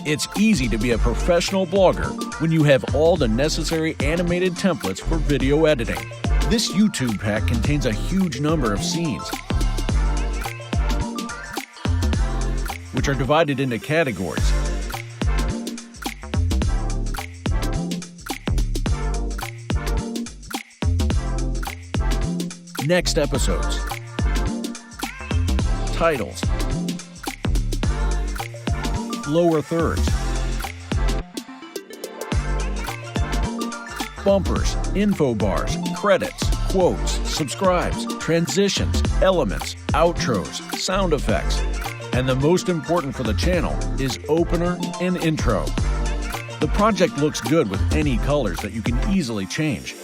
It's easy to be a professional blogger when you have all the necessary animated templates for video editing. This YouTube pack contains a huge number of scenes, which are divided into categories. Next episodes. Titles. Lower thirds. Bumpers, info bars, credits, quotes, subscribes, transitions, elements, outros, sound effects. And the most important for the channel is opener and intro. The project looks good with any colors that you can easily change.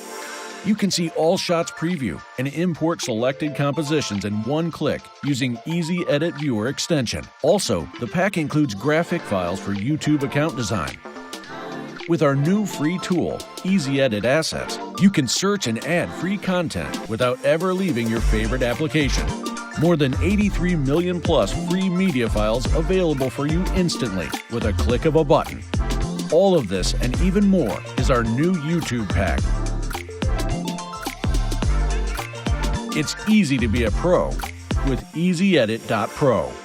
You can see all shots preview and import selected compositions in one click using Easy Edit Viewer extension. Also, the pack includes graphic files for YouTube account design. With our new free tool, Easy Edit Assets, you can search and add free content without ever leaving your favorite application. More than 83 million plus free media files available for you instantly with a click of a button. All of this and even more is our new YouTube pack. It's easy to be a pro with EasyEdit.pro.